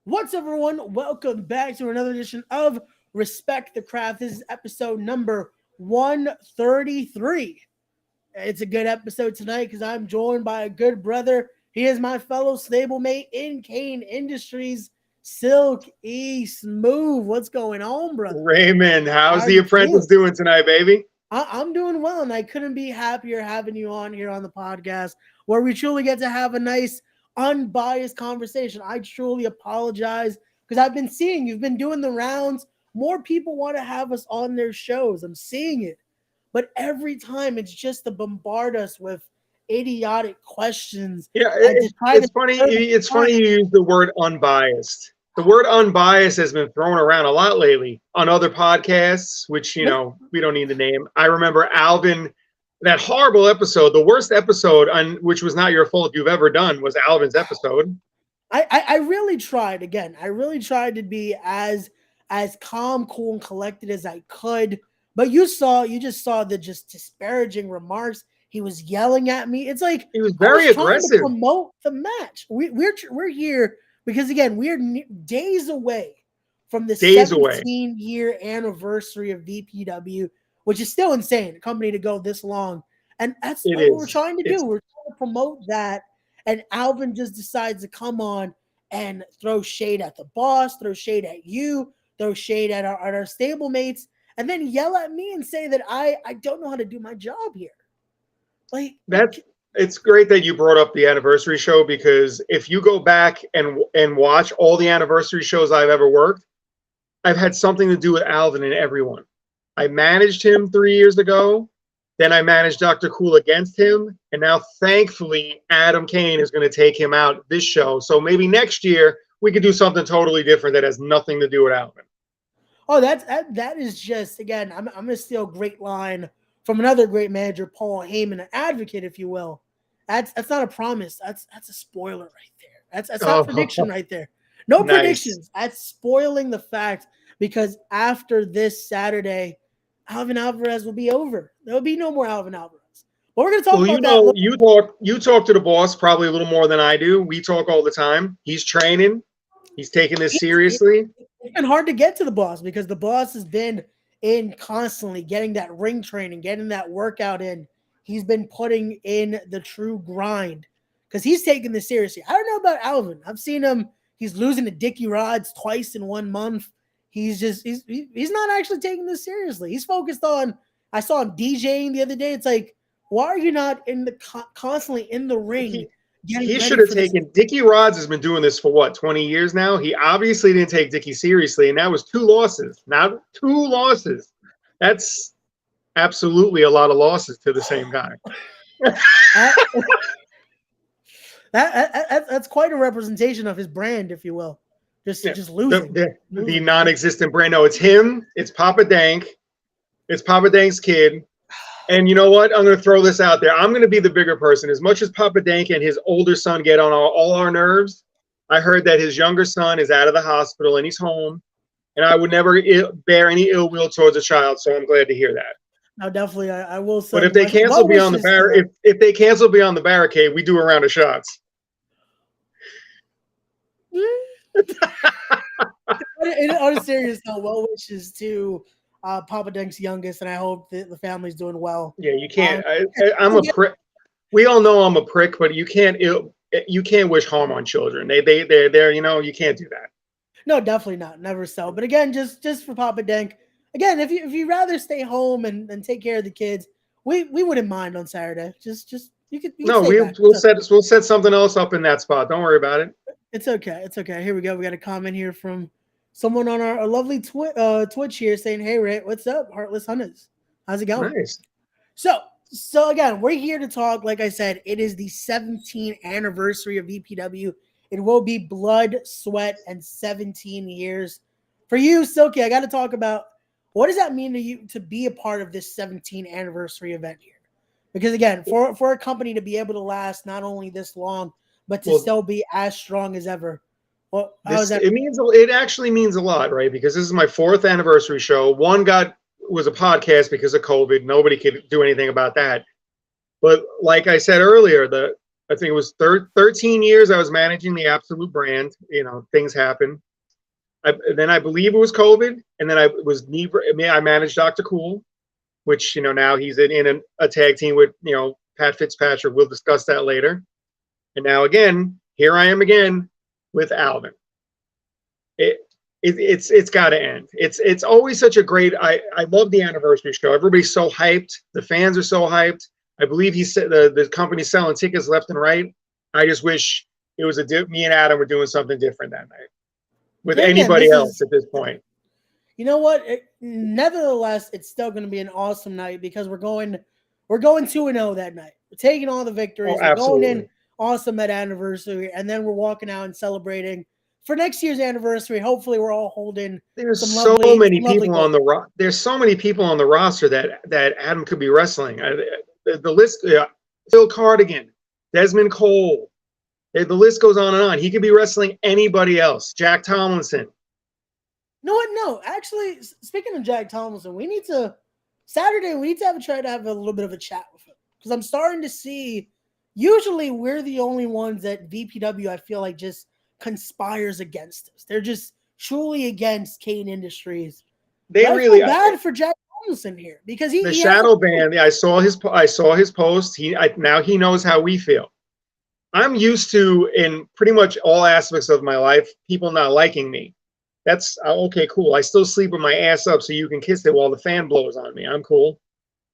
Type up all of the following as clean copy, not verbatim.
What's up, everyone? Welcome back to another edition of Respect the Craft. This is episode number 133. It's a good episode tonight because I'm joined by a good brother. He is my fellow stablemate in Cain Industries, Silk E Smooth. What's going on, brother? Raymond, how's How the you apprentice feeling? doing tonight, baby? I'm doing well, and I couldn't be happier having you on here on the podcast where we truly get to have a nice, unbiased conversation. I truly apologize because I've been seeing you've been doing the rounds. More people want to have us on their shows. I'm seeing it. But every time it's just to bombard us with idiotic questions. Yeah, I just try to it's funny. stir the It's pot. funny you use the word unbiased. The word unbiased has been thrown around a lot lately on other podcasts, which we don't need to name. I remember Alvin, that horrible episode, the worst episode, on which was not your fault you've ever done, was Alvin's episode. I really tried again. I really tried to be as calm, cool, and collected as I could. But you just saw the just disparaging remarks. He was yelling at me. It's like He was I very was trying to aggressive. promote the match. We're here because again we're days away from the Days away. 17-year anniversary of VPW, which is still insane. A company to go this long, and that's It what we're is. trying to do. It's We're trying to promote that, and Alvin just decides to come on and throw shade at the boss, throw shade at you, throw shade at our stablemates, and then yell at me and say that I don't know how to do my job here. Like that's it's great that you brought up the anniversary show, because if you go back and watch all the anniversary shows I've ever worked, I've had something to do with Alvin in everyone. I managed him 3 years ago. Then I managed Dr. Cool against him. And now, thankfully, Adam Cain is going to take him out this show. So maybe next year we could do something totally different that has nothing to do with Alvin. oh, that is just again. I'm gonna steal a great line from another great manager, Paul Heyman, an advocate, if you will. That's not a promise. That's a spoiler right there. That's not a prediction right there. No Nice. predictions. That's spoiling the fact because after this Saturday, Alvin Alvarez will be over. There will be no more Alvin Alvarez. But we're gonna talk Well, about that. you talk to the boss probably a little more than I do. We talk all the time. He's training. He's taking this seriously. It's been hard to get to the boss because the boss has been in constantly getting that ring training, getting that workout in. He's been putting in the true grind because he's taking this seriously. I don't know about Alvin. I've seen him. He's losing to Dickie Rods twice in 1 month. He's not actually taking this seriously. He's focused on. I saw him DJing the other day. It's like, why are you not in the constantly in the ring? He should have taken Dickie Rods has been doing this for what, 20 years now? He obviously didn't take Dickie seriously, and that was 2 losses. Now 2 losses. That's absolutely a lot of losses to the same guy. That's quite a representation of his brand, if you will. Just losing. The non-existent brand. No, it's him. It's Papa Dank. It's Papa Dank's kid. And you know what? I'm going to throw this out there. I'm going to be the bigger person. As much as Papa Dank and his older son get on all our nerves, I heard that his younger son is out of the hospital and he's home. And I would never bear any ill will towards a child, so I'm glad to hear that. No, definitely, I will say. But if they cancel beyond if they cancel beyond the barricade, we do a round of shots. On a serious note, well wishes to Papa Dank's youngest, and I hope that the family's doing well. Yeah, you can't. I'm a prick. We all know I'm a prick, but you can't wish harm on children. They're you can't do that. No, definitely not. Never so. But again, just for Papa Dank, again, if you rather stay home and take care of the kids, we wouldn't mind on Saturday. Just you could. We'll set something else up in that spot. Don't worry about it. It's okay. It's okay. Here we go. We got a comment here from someone on our lovely Twitch here saying, "Hey, Ray, what's up, Heartless Hunters? How's it going?" Nice. So again, we're here to talk. Like I said, it is the 17th anniversary of VPW. It will be blood, sweat, and 17 years. For you, Silky, I got to talk about what does that mean to you to be a part of this 17th anniversary event here? Because again, for a company to be able to last not only this long, but to still be as strong as ever. Well, it actually means a lot, right? Because this is my 4th anniversary show. One was a podcast because of COVID. Nobody could do anything about that. But like I said earlier, I think it was 13 years I was managing the Absolute brand. Things happen. Then I believe it was COVID, and then I managed Dr. Cool, which now he's in a tag team with Pat Fitzpatrick. We'll discuss that later. And now again, here I am again with Alvin. It's got to end. It's always such a great. I love the anniversary show. Everybody's so hyped. The fans are so hyped. I believe he said the company's selling tickets left and right. I just wish it was me and Adam were doing something different that night with anybody else at this point. You know what? Nevertheless, it's still going to be an awesome night because we're going 2-0 that night. We're taking all the victories. We're going in awesome at anniversary, and then we're walking out and celebrating for next year's anniversary. Hopefully, we're all holding. There's so many people on the There's so many people on the roster that Adam could be wrestling. The list: Phil Cardigan, Desmond Cole. The list goes on and on. He could be wrestling anybody else. Jack Tomlinson. No, actually, speaking of Jack Tomlinson, Saturday we need to try to have a little bit of a chat with him because I'm starting to see. Usually, we're the only ones that VPW I feel like just conspires against us. They're just truly against Cain Industries. They really bad for Jack Tomlinson here because the shadow ban. Yeah, I saw his post. Now he knows how we feel. I'm used to, in pretty much all aspects of my life, people not liking me. That's okay, cool. I still sleep with my ass up so you can kiss it while the fan blows on me. I'm cool.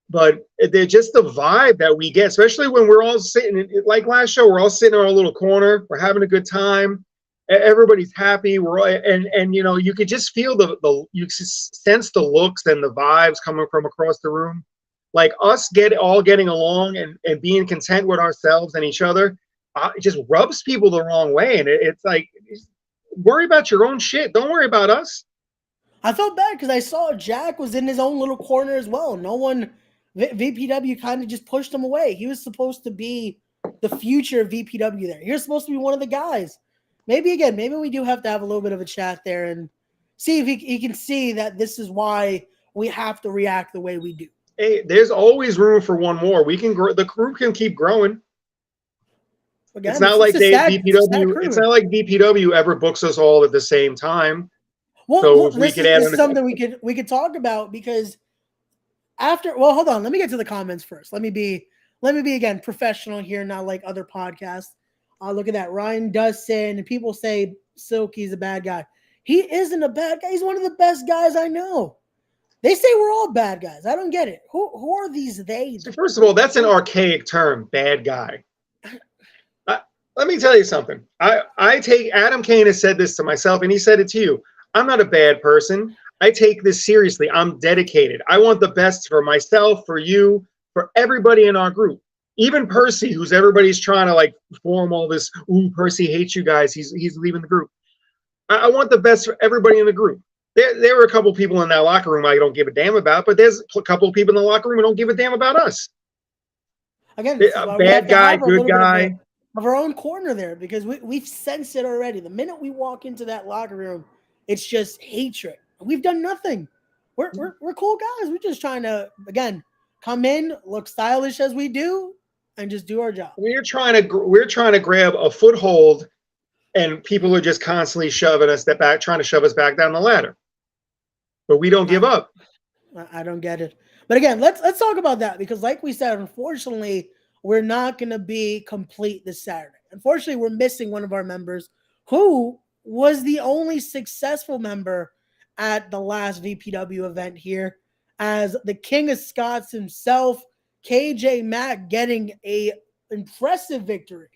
But they're just the vibe that we get, especially when we're all sitting, like last show, we're all sitting in our little corner. We're having a good time. Everybody's happy. And you could just feel you sense the looks and the vibes coming from across the room. Like us getting along and being content with ourselves and each other. It just rubs people the wrong way. And it's like, worry about your own shit. Don't worry about us. I felt bad because I saw Jack was in his own little corner as well. No one, VPW kind of just pushed him away. He was supposed to be the future of VPW there. He was supposed to be one of the guys. Maybe we do have to have a little bit of a chat there and see if he can see that this is why we have to react the way we do. Hey, there's always room for one more. We can grow. The crew can keep growing. Again, it's not like VPW. It's not like VPW ever books us all at the same time. Well, this is something we could talk about because after. Well, hold on. Let me get to the comments first. Let me be again professional here, not like other podcasts. Look at that. Ryan does say, and people say Silky's a bad guy. He isn't a bad guy. He's one of the best guys I know. They say we're all bad guys. I don't get it. Who are these they? So first of all, that's an archaic term, bad guy. Let me tell you something. I take Adam Cain has said this to myself, and he said it to you. I'm not a bad person. I take this seriously. I'm dedicated. I want the best for myself, for you, for everybody in our group. Even Percy, who's everybody's trying to like form all this. Ooh, Percy hates you guys. He's leaving the group. I want the best for everybody in the group. There were a couple people in that locker room I don't give a damn about, but there's a couple of people in the locker room who don't give a damn about us. Again, bad guy, good guy. Of our own corner there because we've sensed it already. The minute we walk into that locker room, it's just hatred. We've done nothing. We're cool guys. We're just trying to again come in, look stylish as we do, and just do our job. We're trying to grab a foothold, and people are just constantly shoving us trying to shove us back down the ladder. But we don't give up. I don't get it. But again, let's talk about that because, like we said, unfortunately, we're not going to be complete this Saturday. Unfortunately, we're missing one of our members who was the only successful member at the last VPW event here as the King of Scots himself, KJ Mack, getting a impressive victory.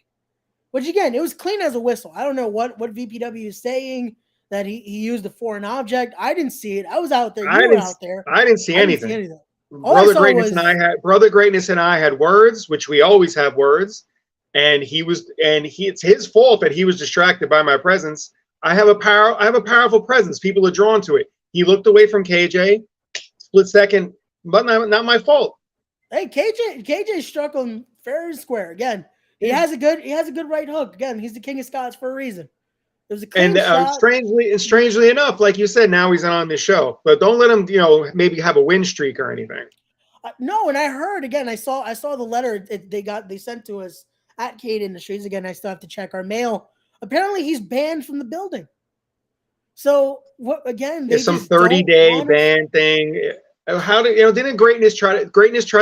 Which, again, it was clean as a whistle. I don't know what VPW is saying, that he used a foreign object. I didn't see it. I was out there. You were out there. I didn't see anything. Brother Greatness and I had words, which we always have words, and it's his fault that he was distracted by my presence. I have a powerful presence. People are drawn to it. He looked away from KJ, split second, but not my fault. Hey, KJ struck him fair and square. Again, he has a good right hook. Again, he's the King of Scots for a reason. It was a clean shot. Strangely enough, like you said, now he's on this show. But don't let him, maybe have a win streak or anything. No, and I heard again. I saw the letter they sent to us at Cain Industries. Again, I still have to check our mail. Apparently, he's banned from the building. So what? Again, they It's some just don't 30-day want ban thing. How did didn't Greatness try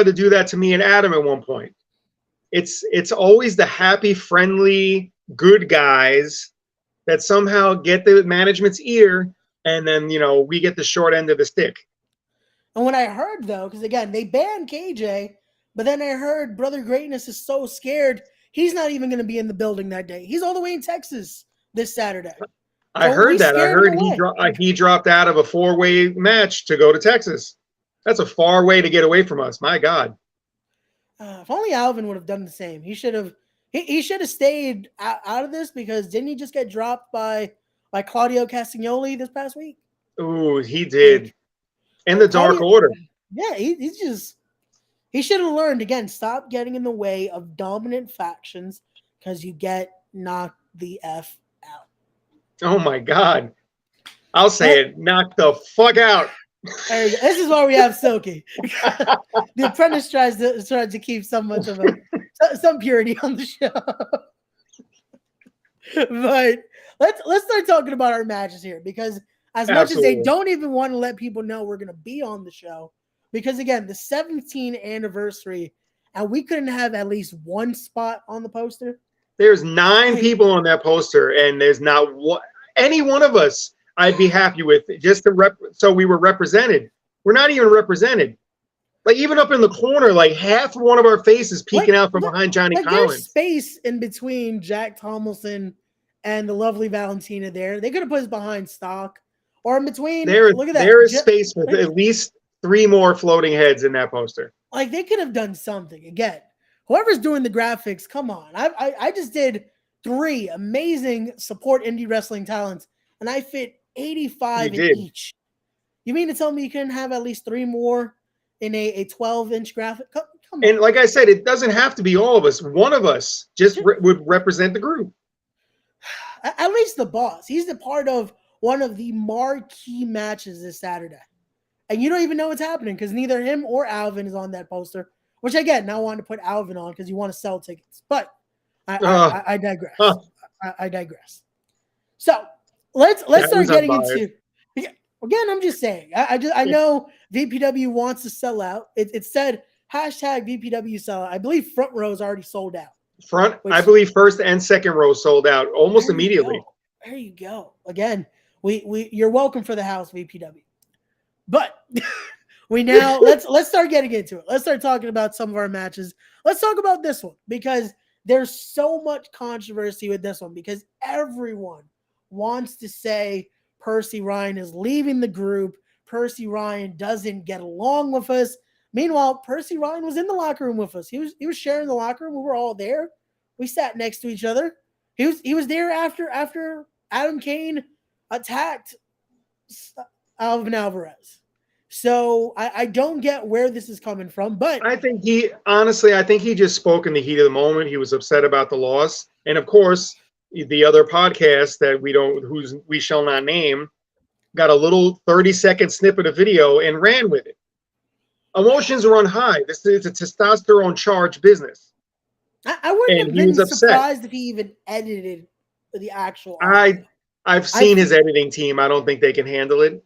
to do that to me and Adam at one point? It's always the happy, friendly, good guys that somehow get the management's ear, and then we get the short end of the stick. And when I heard, though, because again, they banned KJ, but then I heard Brother Greatness is so scared, he's not even going to be in the building that day. He's all the way in Texas this Saturday. I heard that. I heard he dropped out of a 4-way match to go to Texas. That's a far way to get away from us. My God. If only Alvin would have done the same. He should have. He should have stayed out of this, because didn't he just get dropped by Claudio Castagnoli this past week? Ooh, he did. And the Dark Order. Yeah, he should have learned, again, stop getting in the way of dominant factions, because you get knocked the F out. Oh my God. I'll say it. Knock the fuck out. This is why we have Silky. The Apprentice tries to keep somewhat of some purity on the show. But let's start talking about our matches here, because as much as they don't even want to let people know we're going to be on the show, because again, the 17th anniversary, and we couldn't have at least one spot on the poster. There's 9 people on that poster, and there's not any one of us I'd be happy with, just to so we were represented. We're not even represented. Like, even up in the corner, like half one of our faces peeking out from behind Johnny Collins. There's space in between Jack Tomlinson and the lovely Valentina there. They could have put us behind Stock, or in between. Look at that. There is space with at least 3 more floating heads in that poster. Like, they could have done something. Again, whoever's doing the graphics, come on. I just did 3 amazing support indie wrestling talents, and I fit 85 in each. You mean to tell me you couldn't have at least 3 more in a 12-inch graphic? Come on. And like I said, it doesn't have to be all of us. One of us just would represent the group. At least the boss. He's a part of one of the marquee matches this Saturday. And you don't even know what's happening, because neither him or Alvin is on that poster, which, again, now I want to put Alvin on because you want to sell tickets. But I digress. I digress. So let's start getting into. Again, I'm just saying. I know VPW wants to sell out. It said hashtag VPW sell out. I believe front row is already sold out. I believe first and second row sold out almost immediately. There you go. Again, you're welcome for the house, VPW. But let's start getting into it. Let's start talking about some of our matches. Let's talk about this one, because there's so much controversy with this one, because everyone wants to say Percy Ryan is leaving the group. Percy Ryan doesn't get along with us. Meanwhile, Percy Ryan was in the locker room with us. He was sharing the locker room. We were all there. We sat next to each other. He was there after Adam Cain attacked Alvin Alvarez. So I don't get where this is coming from, but I think he just spoke in the heat of the moment. He was upset about the loss, and of course, the other podcast that we shall not name, got a little 30-second snippet of video and ran with it. Emotions run high. This is a testosterone charged business. I wouldn't have been surprised if he even edited the actual audio. I've seen his editing team. I don't think they can handle it.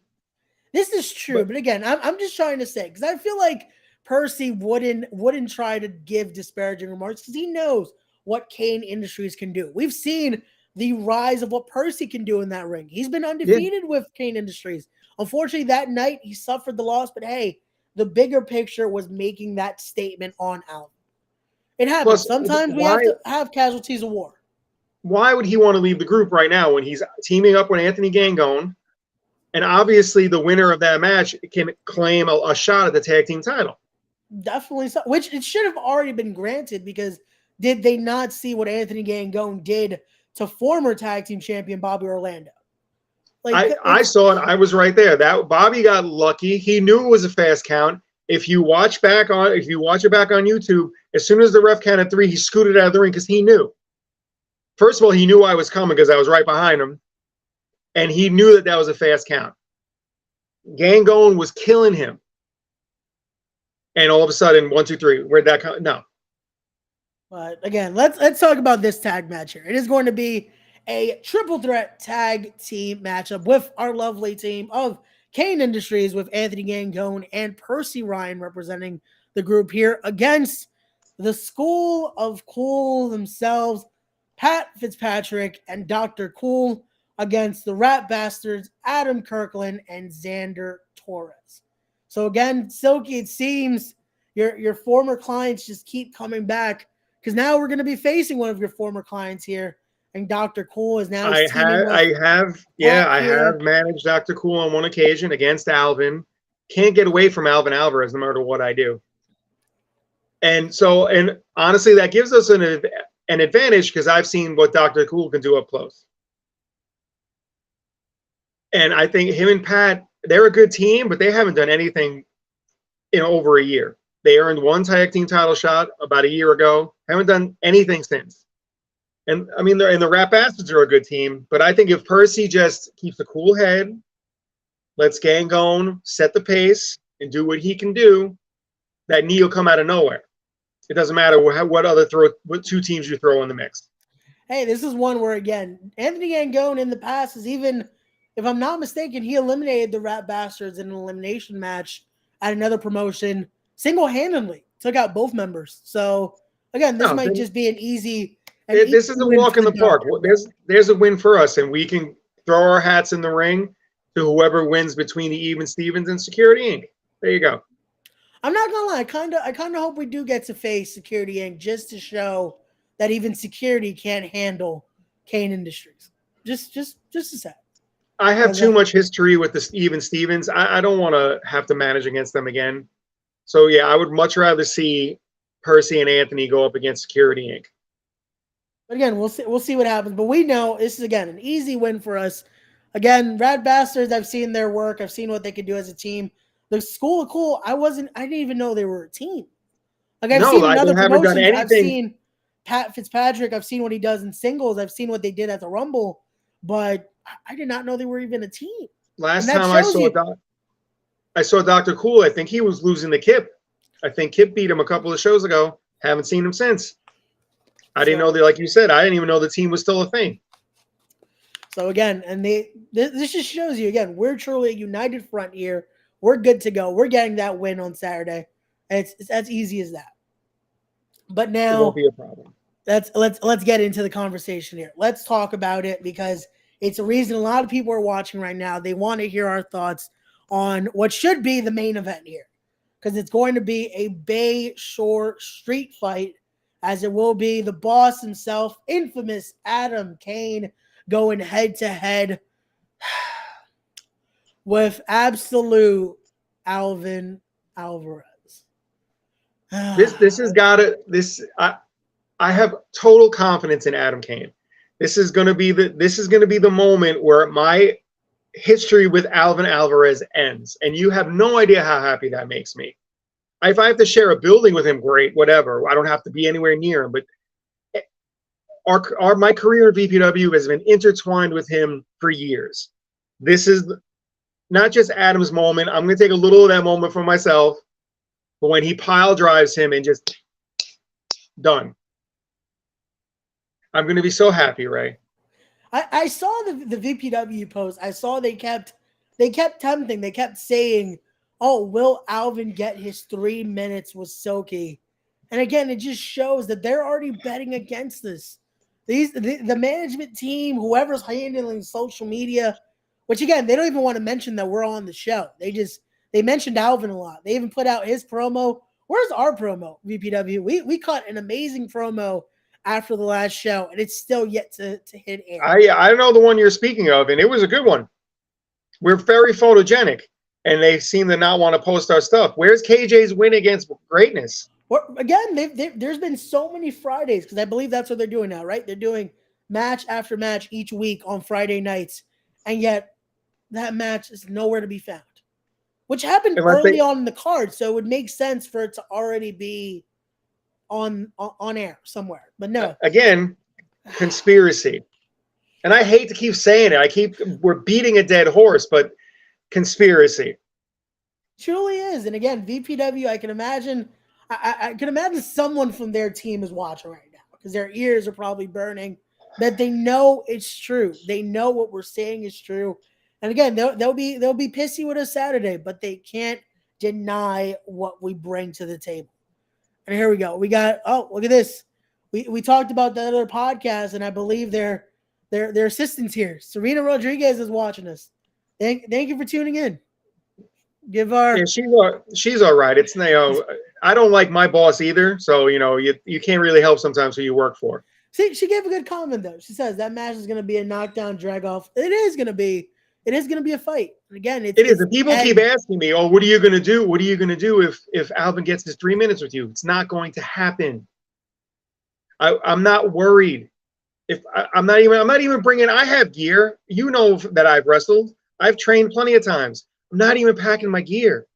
This is true, but again, I'm just trying to say, because I feel like Percy wouldn't try to give disparaging remarks, because he knows what Cain Industries can do. We've seen the rise of what Percy can do in that ring. He's been undefeated with Cain Industries. Unfortunately, that night he suffered the loss, but hey, the bigger picture was making that statement on Alvin. It happens. Plus, sometimes we have to have casualties of war. Why would he want to leave the group right now when he's teaming up with Anthony Gangone? And obviously the winner of that match can claim a shot at the tag team title. Definitely so, which it should have already been granted, because did they not see what Anthony Gangone did to former tag team champion Bobby Orlando? I saw it. I was right there. That Bobby got lucky. He knew it was a fast count. If you watch it back on YouTube, as soon as the ref counted 3, he scooted out of the ring because he knew. First of all, he knew I was coming because I was right behind him, and he knew that was a fast count. Gangone was killing him, and all of a sudden, 1, 2, 3. Where'd that come? No. But again, let's talk about this tag match here. It is going to be a triple threat tag team matchup with our lovely team of Cain Industries with Anthony Gangone and Percy Ryan representing the group here against the School of Cool themselves, Pat Fitzpatrick and Dr. Cool against the Rat Bastards, Adam Kirkland and Xander Torres. So again, Silky, it seems your former clients just keep coming back because now we're going to be facing one of your former clients here, and Dr. Cool is now. I have managed Dr. Cool on one occasion against Alvin. Can't get away from Alvin Alvarez no matter what I do. And honestly, that gives us an advantage because I've seen what Dr. Cool can do up close. And I think him and Pat, they're a good team, but they haven't done anything in over a year. They earned one tag team title shot about a year ago. Haven't done anything since. And I mean, the Rat Bastards are a good team, but I think if Percy just keeps a cool head, lets Gangone set the pace and do what he can do, that knee will come out of nowhere. It doesn't matter what two teams you throw in the mix. Hey, this is one where, again, Anthony Gangone in the past is even, if I'm not mistaken, he eliminated the Rat Bastards in an elimination match at another promotion single-handedly, took out both members. So, again, this might just be an easy. This is a walk in the park. There's a win for us, and we can throw our hats in the ring to whoever wins between the Even Stevens and Security Inc. There you go. I'm not gonna lie, I kind of hope we do get to face Security Inc. just to show that even Security can't handle Cain Industries. Just a sec. I have too much history with the Even Stevens. I don't want to have to manage against them again. So yeah, I would much rather see Percy and Anthony go up against Security Inc. But again, we'll see what happens. But we know this is, again, an easy win for us. Again, Rat Bastards, I've seen their work. I've seen what they can do as a team. The School of Cool, I didn't even know they were a team. Like I've seen in other promotions, I've seen Pat Fitzpatrick, I've seen what he does in singles, I've seen what they did at the Rumble, but I did not know they were even a team. Last time I saw Dr. Cool, I think he was losing to Kip. I think Kip beat him a couple of shows ago. Haven't seen him since. I didn't know that, like you said, I didn't even know the team was still a thing. So again, and this just shows you, again, we're truly a united front here. We're good to go. We're getting that win on Saturday. And it's as easy as that. But now it won't be a problem. Let's get into the conversation here. Let's talk about it because it's a reason a lot of people are watching right now. They want to hear our thoughts on what should be the main event here. Because it's going to be a Bay Shore street fight, as it will be the boss himself, infamous Adam Cain, going head-to-head with absolute Alvin Alvarez. This has got to I have total confidence in Adam Cain. This is going to be the moment where my history with Alvin Alvarez ends, and you have no idea how happy that makes me. If I have to share a building with him, great, whatever. I don't have to be anywhere near him, but my career at VPW has been intertwined with him for years. This is not just Adam's moment. I'm going to take a little of that moment for myself, but when he pile drives him and just done, I'm going to be so happy, Ray. I saw the VPW post. I saw they kept tempting. They kept saying, "Oh, will Alvin get his 3 minutes with Silky?" And again, it just shows that they're already betting against this. The management team, whoever's handling social media, which again, they don't even want to mention that we're on the show. They mentioned Alvin a lot. They even put out his promo. Where's our promo, VPW? We cut an amazing promo after the last show, and it's still yet to hit air. I know the one you're speaking of, and it was a good one. We're very photogenic, and they seem to not want to post our stuff. Where's KJ's win against greatness? Well, again, there's been so many Fridays, because I believe that's what they're doing now, right? They're doing match after match each week on Friday nights, and yet that match is nowhere to be found, which happened early on in the card, so it would make sense for it to already be on air somewhere. But no. Again, conspiracy. And I hate to keep saying it. We're beating a dead horse, but conspiracy. Truly is. And again, VPW, I can imagine. I can imagine someone from their team is watching right now because their ears are probably burning. That they know it's true. They know what we're saying is true. And again, they'll be pissy with us Saturday, but they can't deny what we bring to the table. And here we go. We got look at this. We talked about that other podcast, and I believe their assistants here. Serena Rodriguez is watching us. Thank you for tuning in. Give our Yeah, she's all right. It's I don't like my boss either, so you can't really help sometimes who you work for. See, she gave a good comment though. She says that match is going to be a knockdown drag off. It is going to be a fight. And again, It is. And people keep asking me, "Oh, what are you going to do? What are you going to do if Alvin gets his 3 minutes with you?" It's not going to happen. I'm not worried. I'm not even bringing. I have gear. You know that I've wrestled. I've trained plenty of times. I'm not even packing my gear.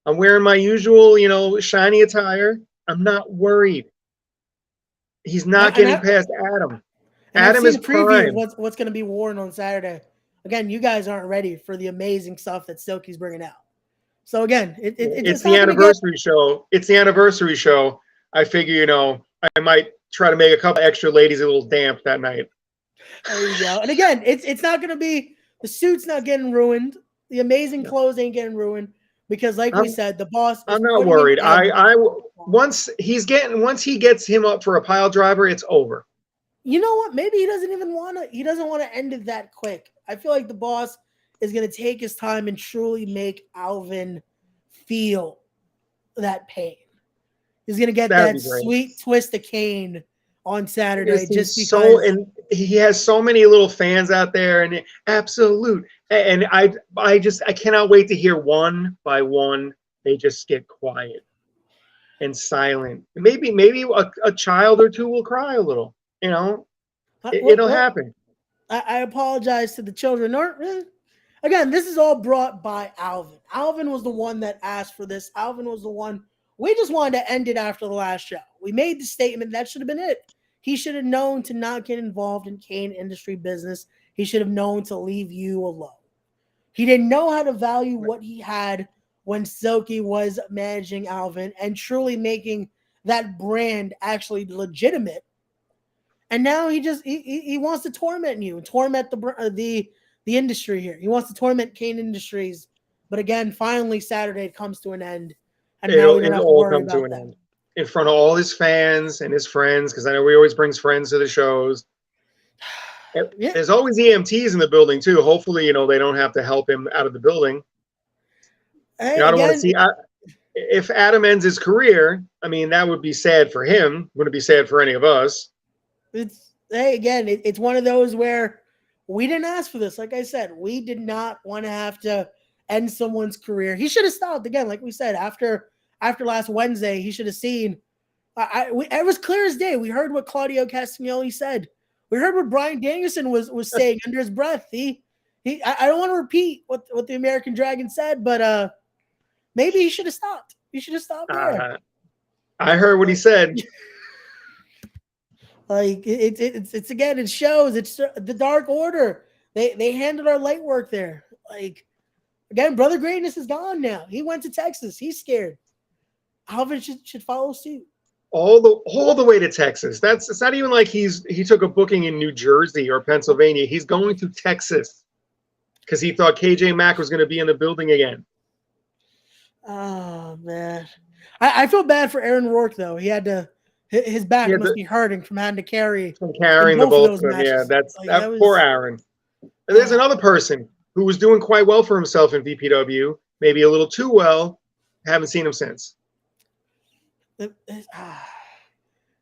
I'm wearing my usual, shiny attire. I'm not worried. He's not getting past Adam. Adam is prime. What's going to be worn on Saturday. Again, you guys aren't ready for the amazing stuff that Silky's bringing out. So again, it's the anniversary show. It's the anniversary show. I figure, I might try to make a couple extra ladies a little damp that night. There you go. And again, it's not going to be the suit's not getting ruined. The amazing clothes ain't getting ruined because, like we said, the boss. I'm not worried. Once he gets him up for a pile driver, it's over. You know what? Maybe he doesn't want to end it that quick. I feel like the boss is going to take his time and truly make Alvin feel that pain. He's going to get that sweet twist of Cain on Saturday just because. And he has so many little fans out there, and absolute. And I cannot wait to hear one by one they just get quiet and silent. Maybe a child or two will cry a little. It'll happen. I apologize to the children. Again, this is all brought by Alvin. Alvin was the one that asked for this. Alvin was the one. We just wanted to end it after the last show. We made the statement. That should have been it. He should have known to not get involved in Cain industry business. He should have known to leave you alone. He didn't know how to value what he had when Silky was managing Alvin and truly making that brand actually legitimate. And now he wants to torment you, torment the industry here. He wants to torment Cain Industries. But again, finally Saturday it comes to an end. And it'll all come to an end in front of all his fans and his friends, because I know he always brings friends to the shows. Yeah. There's always EMTs in the building too. Hopefully, they don't have to help him out of the building. I don't want to see. If Adam ends his career, that would be sad for him. Wouldn't be sad for any of us. It's one of those where we didn't ask for this. Like I said, we did not want to have to end someone's career. He should have stopped again, like we said after last Wednesday. He should have seen. It was clear as day. We heard what Claudio Castagnoli said. We heard what Bryan Danielson was saying under his breath. I don't want to repeat what the American Dragon said, but maybe he should have stopped. He should have stopped there. I heard what he said. Like it's again, it shows. It's the Dark Order. They handled our light work there. Like again, Brother Greatness is gone now. He went to Texas. He's scared. Alvin should follow suit. All the way to Texas. It's not even like he took a booking in New Jersey or Pennsylvania. He's going to Texas because he thought KJ Mack was going to be in the building again. Oh man, I feel bad for Aaron Rourke though. He had to. His back must be hurting from having to carrying the both of them. Yeah, that poor Aaron. And there's another person who was doing quite well for himself in VPW, maybe a little too well. Haven't seen him since.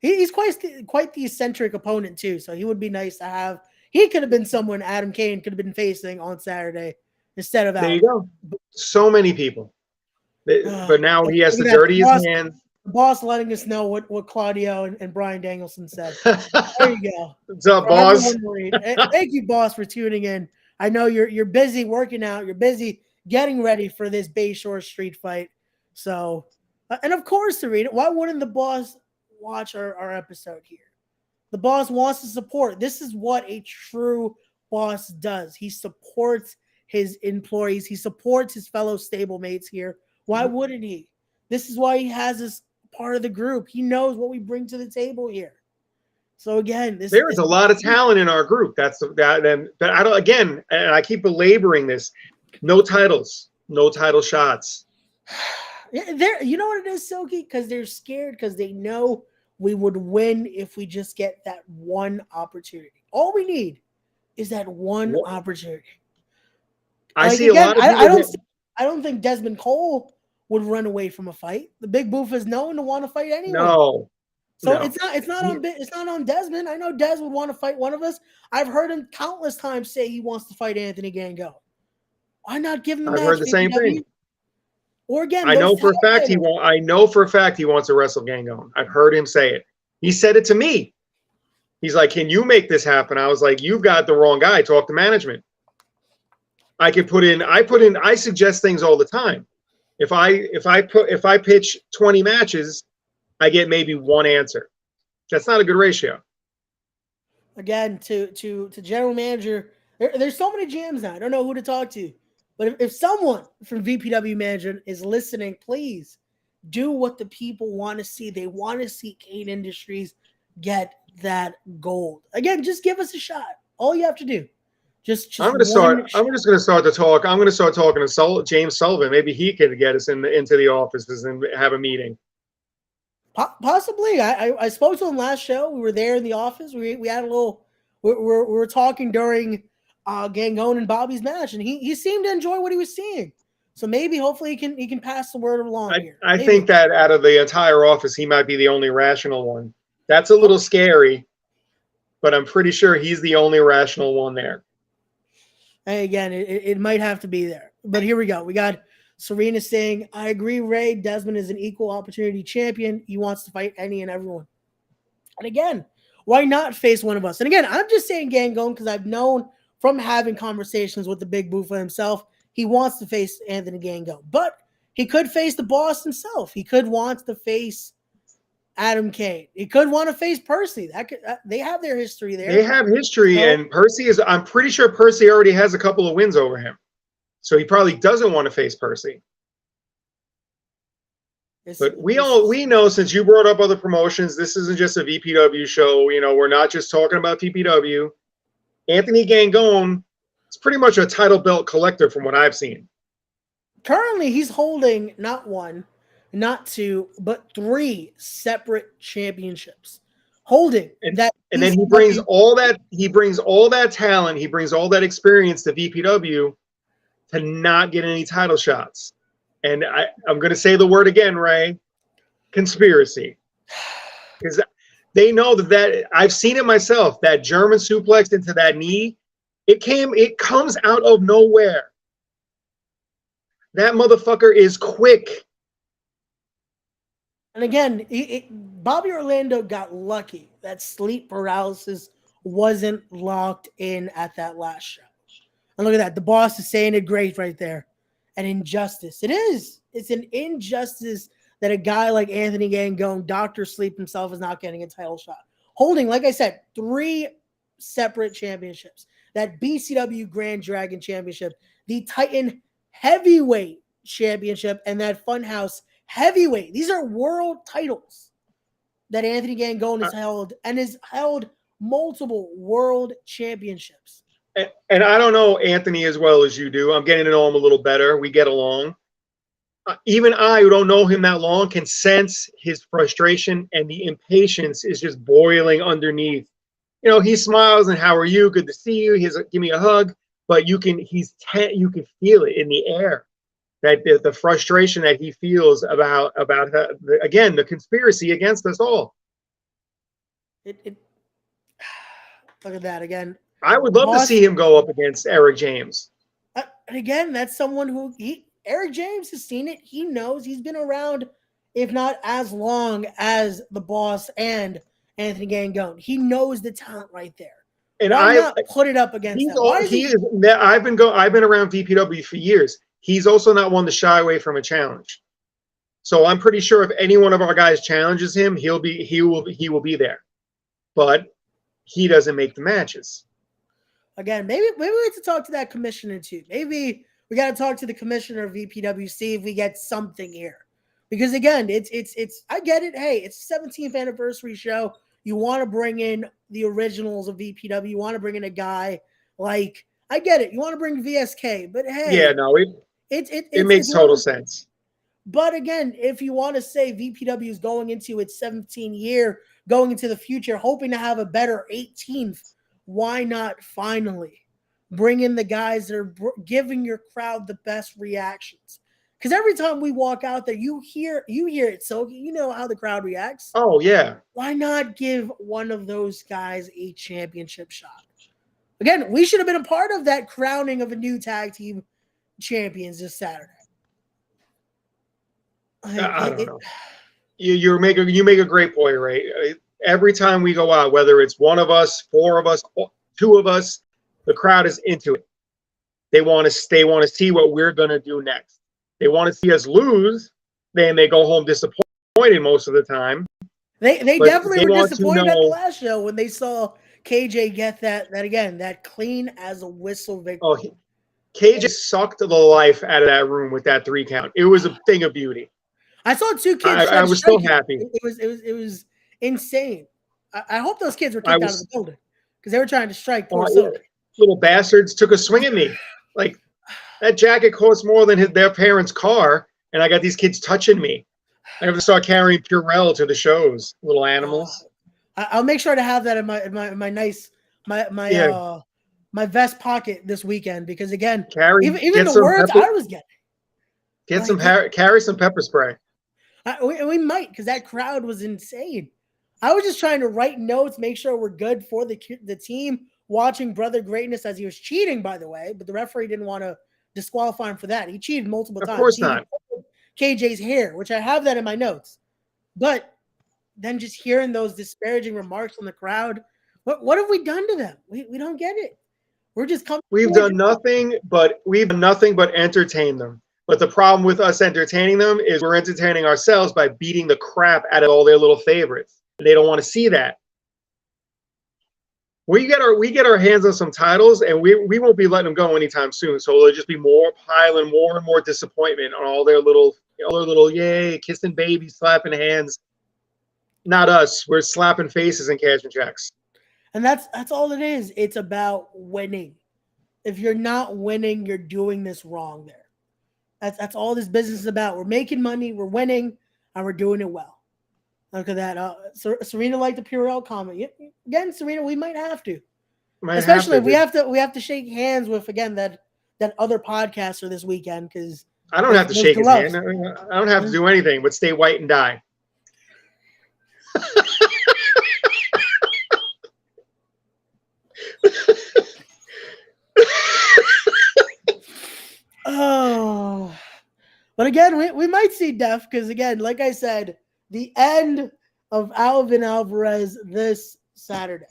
He's quite the eccentric opponent too, so he would be nice to have. He could have been someone Adam Cain could have been facing on Saturday instead of There you go. So many people, but now he has to dirty his hands. The boss letting us know what Claudio and Bryan Danielson said. There you go. What's up, boss? Thank you, boss, for tuning in. I know you're busy working out. You're busy getting ready for this Bayshore street fight. So. And of course, Serena, why wouldn't the boss watch our episode here? The boss wants to support. This is what a true boss does. He supports his employees. He supports his fellow stablemates here. Why wouldn't he? This is why he has his part of the group. He knows what we bring to the table here. So again, there is a lot of talent in our group. But I don't. Again, and I keep belaboring this: no titles, no title shots. Yeah, you know what it is, Silky? Because they're scared because they know we would win if we just get that one opportunity. All we need is that one opportunity. I see again, a lot of I don't think Desmond Cole would run away from a fight. The Big Boof is known to want to fight anyway. No. So it's not on Desmond. I know Des would want to fight one of us. I've heard him countless times say he wants to fight Anthony Gangone. Why not give him the match? I've heard the same thing. Or again, I know for a fact he wants to wrestle Gangone. I've heard him say it. He said it to me. He's like, "Can you make this happen?" I was like, "You've got the wrong guy. Talk to management." I suggest things all the time. If I pitch 20 matches, I get maybe one answer. That's not a good ratio. Again, to general manager, there's so many GMs now. I don't know who to talk to. But if someone from VPW management is listening, please do what the people want to see. They want to see Cain Industries get that gold. Again, just give us a shot. All you have to do. I'm just going to start to talk. I'm going to start talking to James Sullivan. Maybe he could get us into the offices and have a meeting. Possibly. I spoke to him last show. We were there in the office. We had a little. We were talking during Gangone and Bobby's match, and he seemed to enjoy what he was seeing. So maybe, hopefully, he can pass the word along here. I think that out of the entire office, he might be the only rational one. That's a little scary, but I'm pretty sure he's the only rational one there. And again, it might have to be there. But here we go. We got Serena saying, "I agree, Ray. Desmond is an equal opportunity champion. He wants to fight any and everyone." And again, why not face one of us? And again, I'm just saying Gangone because I've known from having conversations with the Big Boofa himself, he wants to face Anthony Gangone. But he could face the boss himself. He could want to face Adam Cain. He could want to face Percy. They have their history there. They have history, and I'm pretty sure Percy already has a couple of wins over him. So he probably doesn't want to face Percy. But we know, since you brought up other promotions, this isn't just a VPW show. You know, we're not just talking about VPW. Anthony Gangone is pretty much a title belt collector from what I've seen. Currently, he's holding not one, not two, but 3 separate championships. Holding that, and then he brings all that talent, he brings all that experience to VPW to not get any title shots. And I'm going to say the word again, Ray, conspiracy. Because they know that I've seen it myself, that German suplex into that knee, it comes out of nowhere. That motherfucker is quick. And again, Bobby Orlando got lucky that sleep paralysis wasn't locked in at that last show. And look at that. The boss is saying it great right there. An injustice. It is. It's an injustice that a guy like Anthony Gangone, Dr. Sleep himself, is not getting a title shot. Holding, like I said, 3 separate championships. That BCW Grand Dragon Championship, the Titan Heavyweight Championship, and that Funhouse Heavyweight. These are world titles that Anthony Gangone has held, and has held multiple world championships. And I don't know Anthony as well as you do. I'm getting to know him a little better. We get along. Even I, who don't know him that long, can sense his frustration, and the impatience is just boiling underneath. You know, he smiles and "How are you? Good to see you." He's like, "Give me a hug," but you can feel it in the air. That the frustration that he feels about again, the conspiracy against us all. Look at that again. I would love to see him go up against Eric James. And again, that's someone who Eric James has seen it. He knows. He's been around, if not as long as the boss and Anthony Gangone. He knows the talent right there. And why not put it up against them? I've been around VPW for years. He's also not one to shy away from a challenge. So I'm pretty sure if any one of our guys challenges him, he will be there. But he doesn't make the matches. Again, maybe we have to talk to that commissioner too. Maybe we got to talk to the commissioner of VPW, see if we get something here. Because again, it's I get it. Hey, it's 17th anniversary show. You want to bring in the originals of VPW. You want to bring in a guy like, I get it. You want to bring VSK, but Yeah, hey, no, it makes it's total sense. But again, if you want to say VPW is going into its 17th year, going into the future, hoping to have a better 18th, why not finally bring in the guys that are giving your crowd the best reactions? Because every time we walk out there, you hear it. So you know how the crowd reacts. Oh yeah. Why not give one of those guys a championship shot? Again, we should have been a part of that crowning of a new tag team champions this Saturday. I don't know. You make a great point, right? Every time we go out, whether it's one of us, four of us, two of us, the crowd is into it. They want to see what we're gonna do next. They want to see us lose. Then they go home disappointed most of the time. They definitely were disappointed at the last show when they saw KJ get that clean as a whistle victory. Oh, KJ sucked the life out of that room with that 3 count. It was a thing of beauty. I saw 2 kids. I was so happy. It was insane. I hope those kids were kicked out of the building because they were trying to strike poor Soda. Little bastards took a swing at me. Like, that jacket costs more than their parents' car, and I got these kids touching me. I have to start carrying Purell to the shows. Little animals. I'll make sure to have that in my nice my vest pocket this weekend because again, even the words I was getting. Carry some pepper spray. We might, because that crowd was insane. I was just trying to write notes, make sure we're good for the team. Watching Brother Greatness as he was cheating, by the way, but the referee didn't want to disqualify him for that. He cheated multiple times. Of course not. KJ's hair, which I have that in my notes. But then just hearing those disparaging remarks from the crowd, what have we done to them? We don't get it. We're just coming. We've done nothing but entertain them. But the problem with us entertaining them is we're entertaining ourselves by beating the crap out of all their little favorites. They don't want to see that. We get our hands on some titles, and we won't be letting them go anytime soon. So there'll just be piling more and more disappointment on all their little yay, kissing babies, slapping hands. Not us. We're slapping faces and cashing checks. And that's all it is. It's about winning. If you're not winning, you're doing this wrong there. That's all this business is about. We're making money, we're winning, and we're doing it well. Look at that. Serena liked the Purell comment. Again, Serena, we might have to. Especially if we have to shake hands with, again, that other podcaster this weekend. Because I don't have to shake his hand. I don't have to do anything but stay white and die. Oh, but again, we might see Def because again, like I said, the end of Alvin Alvarez this Saturday.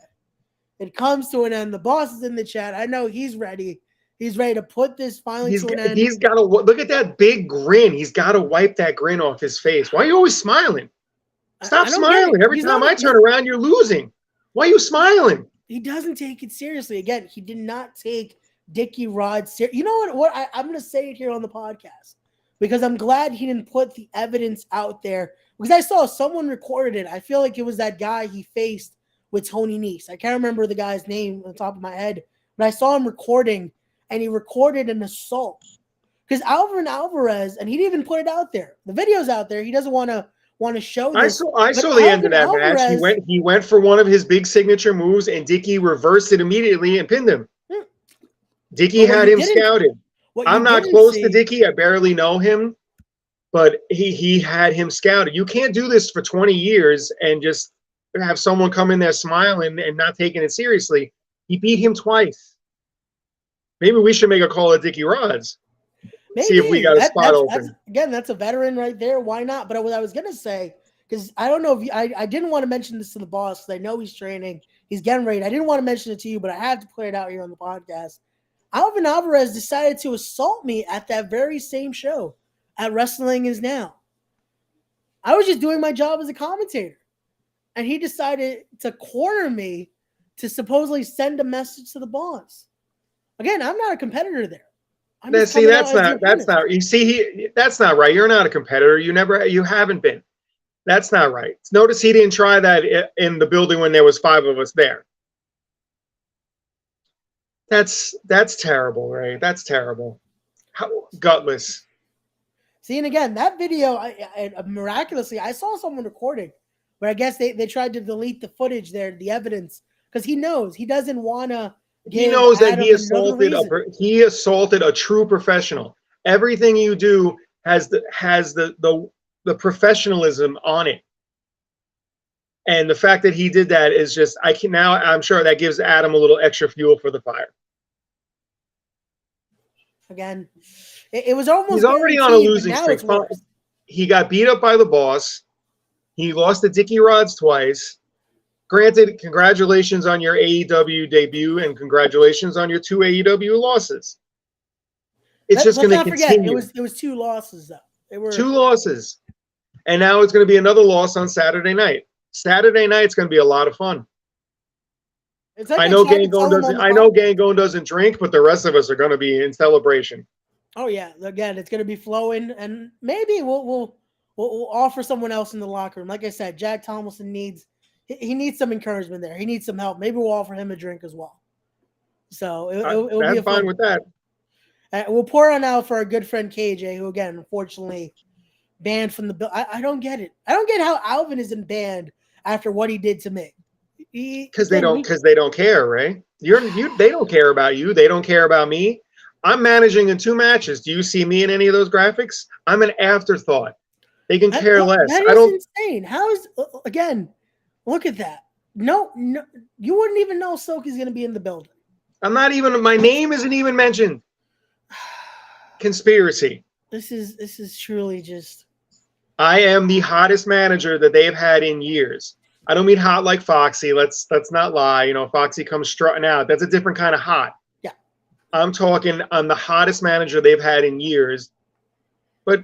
It comes to an end. The boss is in the chat. I know he's ready. He's ready to put this finally to an end. He's got to look at that big grin. He's got to wipe that grin off his face. Why are you always smiling? Stop smiling. Every time I turn around, you're losing. Why are you smiling? He doesn't take it seriously. Again, he did not take Dickie Rod seriously. You know what I'm going to say it here on the podcast because I'm glad he didn't put the evidence out there because I saw someone recorded it. I feel like it was that guy he faced with Tony Nese. I can't remember the guy's name on the top of my head, but I saw him recording and he recorded an assault because Alvin Alvarez, and he didn't even put it out there. The video's out there. He doesn't want to show this. I saw the end of that match. He went for one of his big signature moves, and Dickie reversed it immediately and pinned him. Dickie had him scouted. I'm not close to Dickie. I barely know him, but he had him scouted. You can't do this for 20 years and just have someone come in there smiling and not taking it seriously. He beat him twice. Maybe we should make a call at Dickie Rods. Maybe. See if we got a spot open. That's a veteran right there. Why not? But what I was going to say, because I don't know if I didn't want to mention this to the boss because I know he's training. He's getting ready. I didn't want to mention it to you, but I had to put it out here on the podcast. Alvin Alvarez decided to assault me at that very same show at Wrestling Is Now. I was just doing my job as a commentator. And he decided to corner me to supposedly send a message to the boss. Again, I'm not a competitor there. I'm just coming out as the that's not. You see, that's not right. You're not a competitor. You haven't been. That's not right. Notice he didn't try that in the building when there was 5 of us there. That's terrible, Ray. That's terrible. How gutless. See, and again, that video, I miraculously, I saw someone recording, but I guess they tried to delete the footage there, the evidence, because he knows he doesn't want to. He knows that he assaulted a true professional. Everything you do has the professionalism on it. And the fact that he did that is just, I'm sure that gives Adam a little extra fuel for the fire. Again, it was almost. He's already on a losing streak. He got beat up by the boss. He lost to Dickie Rods twice. Granted, congratulations on your AEW debut and congratulations on your 2 AEW losses. It's just going to continue. It was 2 losses though. They were 2 losses, and now it's going to be another loss on Saturday night. Saturday night's going to be a lot of fun. Like I know Gangone doesn't drink, but the rest of us are going to be in celebration. Oh yeah, again, it's going to be flowing, and maybe we'll offer someone else in the locker room. Like I said, Jack Tomlinson needs some encouragement there. He needs some help. Maybe we'll offer him a drink as well. So it'll be fine with that. We'll pour on out for our good friend KJ, who again, unfortunately, banned from the bill. I don't get it. I don't get how Alvin isn't banned after what he did to me. Because they don't care, Ray. They don't care about you. They don't care about me. I'm managing in 2 matches. Do you see me in any of those graphics? I'm an afterthought. They can care less. That is insane. How is again? Look at that. No, you wouldn't even know Silky's going to be in the building. My name isn't even mentioned. Conspiracy. This is truly just. I am the hottest manager that they've had in years. I don't mean hot like Foxy. Let's not lie. You know, Foxy comes strutting out. That's a different kind of hot. Yeah. I'm the hottest manager they've had in years. But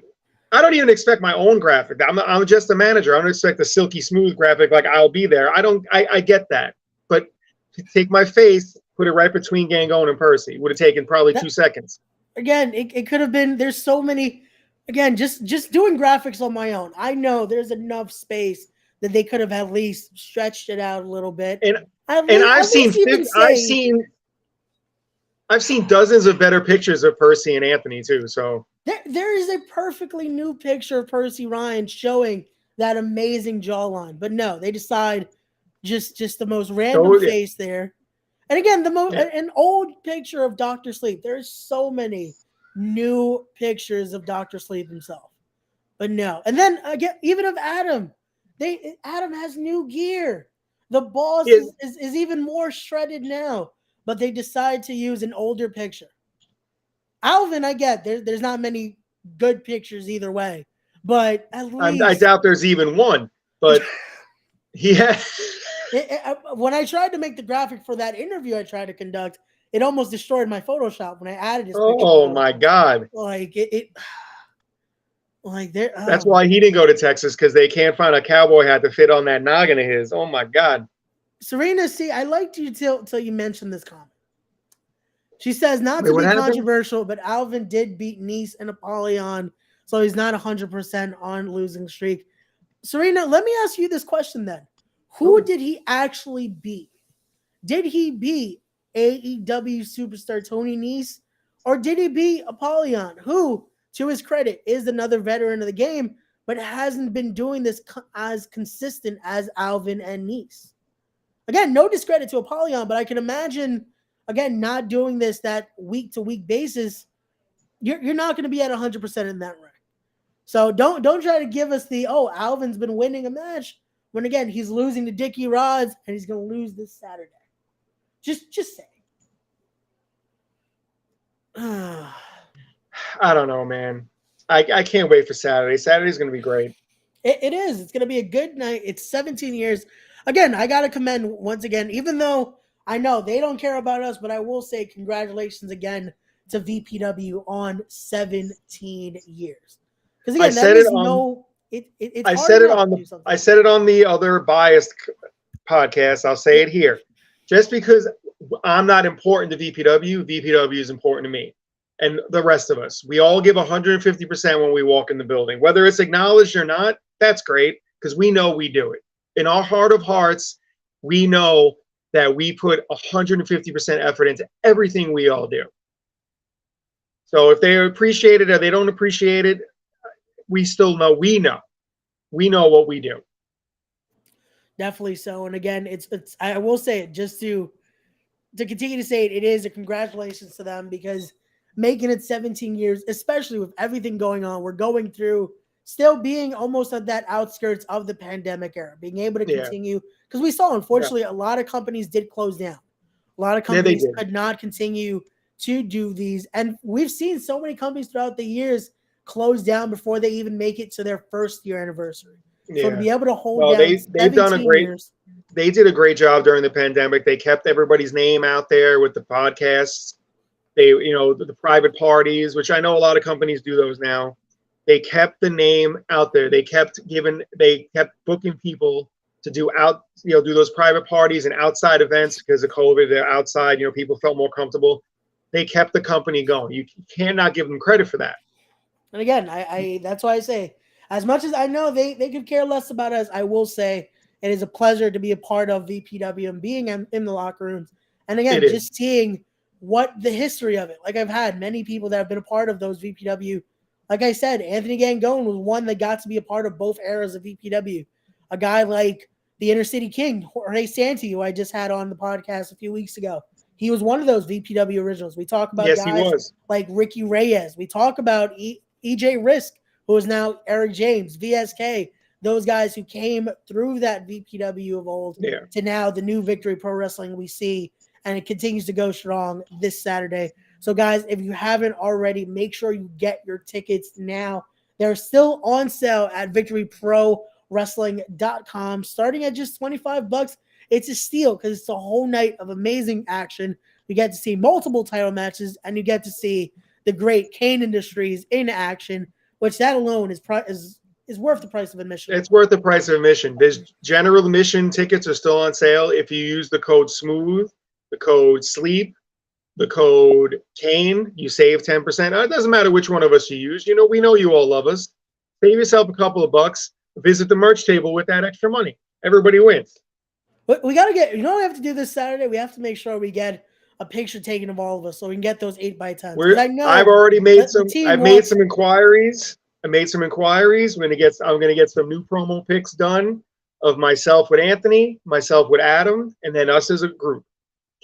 I don't even expect my own graphic. I'm just a manager. I don't expect a silky smooth graphic like I'll be there. I get that. But to take my face, put it right between Gangone and Percy. Would have taken probably 2 seconds. Again, it could have been, there's so many, again, just doing graphics on my own. I know there's enough space that they could have at least stretched it out a little bit. And I've seen dozens of better pictures of Percy and Anthony too. So there is a perfectly new picture of Percy Ryan showing that amazing jawline, but no, they decide just the most random face there. And again, an old picture of Dr. Sleep. There's so many new pictures of Dr. Sleep himself, but no. And then again, even of Adam, Adam has new gear. The boss is even more shredded now, but they decide to use an older picture. Alvin, I get there's not many good pictures either way, but at least I doubt there's even one. But when I tried to make the graphic for that interview I tried to conduct, it almost destroyed my Photoshop when I added this picture. Oh my God! Like That's why he didn't go to Texas, because they can't find a cowboy hat to fit on that noggin of his. Oh my God! Serena, see, I liked you till you mentioned this comment. She says, not to be controversial, but Alvin did beat Nice and Apollyon, so he's not 100% on losing streak. Serena, let me ask you this question then. Who did he actually beat? Did he beat AEW superstar Tony Nese, or did he beat Apollyon, who, to his credit, is another veteran of the game, but hasn't been doing this as consistent as Alvin and Nese? Again, no discredit to Apollyon, but I can imagine, again, not doing this that week-to-week basis, you're not going to be at 100% in that rank. So don't try to give us Alvin's been winning a match, when, again, he's losing to Dickie Rods, and he's going to lose this Saturday. Just saying. I don't know, man. I can't wait for Saturday. Saturday's going to be great. It is. It's going to be a good night. It's 17 years. Again, I got to commend once again, even though I know they don't care about us, but I will say congratulations again to VPW on 17 years. Because again, I said it on the other biased podcast. I'll say it here. Just because I'm not important to VPW is important to me. and the rest of us. We all give 150% when we walk in the building. Whether it's acknowledged or not, that's great because we know we do it. In our heart of hearts, we know that we put 150% effort into everything we all do. So if they appreciate it or they don't appreciate it, we still know, we know what we do. Definitely so. And again, it's I will say it just to continue to say it, it is a congratulations to them because making it 17 years, especially with everything going on, we're going through still being almost at that outskirts of the pandemic era, being able to continue because we saw, unfortunately, a lot of companies did close down. A lot of companies could not continue to do these. And we've seen so many companies throughout the years close down before they even make it to their first year anniversary. So to be able to hold down they've done a great years, they did a great job during the pandemic. They kept everybody's name out there with the podcasts. They, you know, the private parties, which I know a lot of companies do those now. They kept the name out there. They kept booking people to do do those private parties and outside events because of COVID. They're outside, you know, people felt more comfortable. They kept the company going. You cannot give them credit for that. And again, I that's why I say, as much as I know they could care less about us, I will say it is a pleasure to be a part of VPW and being in the locker rooms. And again, just seeing what the history of it. Like I've had many people that have been a part of those VPW. Like I said, Anthony Gangone was one that got to be a part of both eras of VPW. A guy like the Inner City King, Jorge Santi, who I just had on the podcast a few weeks ago. He was one of those VPW originals. We talk about guys like Ricky Reyes. We talk about EJ Risk, who is now Eric James, VSK, those guys who came through that VPW of old to now the new Victory Pro Wrestling we see, and it continues to go strong this Saturday. So, guys, if you haven't already, make sure you get your tickets now. They're still on sale at victoryprowrestling.com, starting at just $25. It's a steal because it's a whole night of amazing action. You get to see multiple title matches, and you get to see the great Cain Industries in action, which that alone is worth the price of admission. It's worth the price of admission. There's general admission tickets are still on sale. If you use the code SMOOTH, the code SLEEP, the code Cain, you save 10%. It doesn't matter which one of us you use. You know, we know you all love us. Save yourself a couple of bucks. Visit the merch table with that extra money. Everybody wins. But we got to get, you know what we have to do this Saturday? We have to make sure we get a picture taken of all of us so we can get those 8x10s. I've already made some inquiries. I made some inquiries. I'm gonna get some new promo pics done of myself with Anthony, myself with Adam, and then us as a group.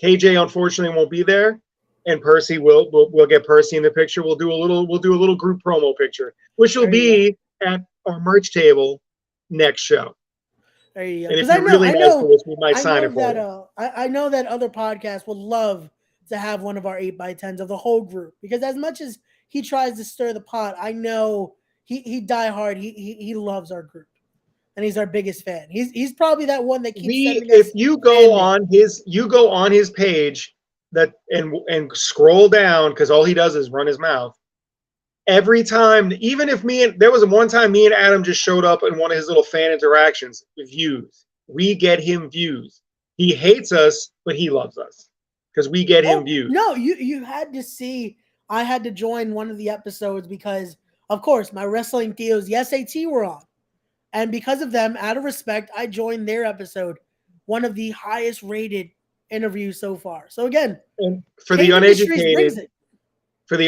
KJ unfortunately won't be there, and Percy we'll get Percy in the picture. We'll do a little group promo picture, which will be at our merch table next show. There you go. And if you're really nice to us, we might sign it for you. I know that other podcasts would love to have one of our 8x10s of the whole group, because as much as he tries to stir the pot, I know he die hard. He loves our group, and he's our biggest fan. He's probably that one that keeps sending us. If you go on his page and scroll down, because all he does is run his mouth. Every time, even if there was one time me and Adam just showed up in one of his little fan interactions, views. We get him views. He hates us, but he loves us because we get him views. No, you had to see. I had to join one of the episodes because, of course, my wrestling Theos, the SAT, were on. And because of them, out of respect, I joined their episode, one of the highest rated interviews so far. So again, and for the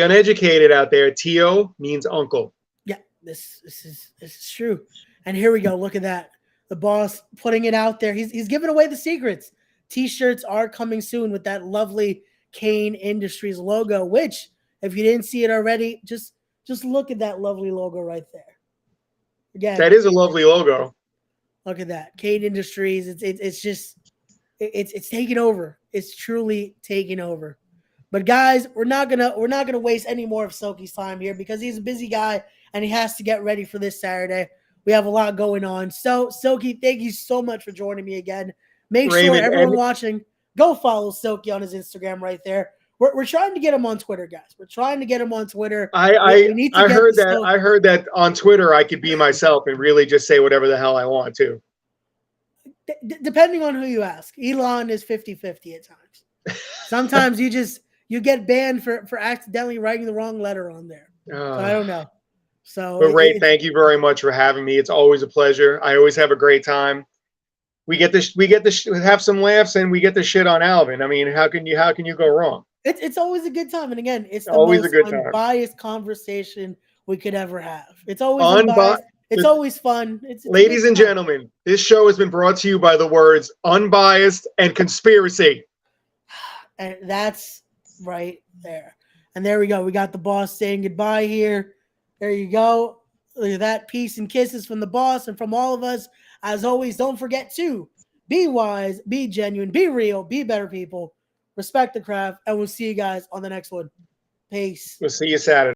uneducated out there, Tio means uncle. Yeah, this is true. And here we go. Look at that. The boss putting it out there. He's giving away the secrets. T-shirts are coming soon with that lovely Cain Industries logo, which, if you didn't see it already, just look at that lovely logo right there. Again, that is a lovely logo. Look at that. Cain Industries. It's taking over. It's truly taking over. But guys, we're not gonna waste any more of Silky's time here because he's a busy guy and he has to get ready for this Saturday. We have a lot going on. So Silky, thank you so much for joining me again. Make sure everyone watching, go follow Silky on his Instagram right there. We're trying to get him on Twitter, guys. We're trying to get him on Twitter. I heard that on Twitter I could be myself and really just say whatever the hell I want to. Depending on who you ask. Elon is 50-50 at times. Sometimes you you get banned for accidentally writing the wrong letter on there. So I don't know. So but Ray, thank you very much for having me. It's always a pleasure. I always have a great time. We get to have some laughs, and we get to shit on Alvin. I mean, how can you go wrong? It's always a good time, and again, it's the always most a good time. unbiased conversation we could ever have. It's always unbiased. It's always fun. Ladies and gentlemen, this show has been brought to you by the words unbiased and conspiracy. And that's right there. And there we go. We got the boss saying goodbye here. There you go. Look at that. Peace and kisses from the boss and from all of us. As always, don't forget to be wise, be genuine, be real, be better people, respect the craft, and we'll see you guys on the next one. Peace. We'll see you Saturday.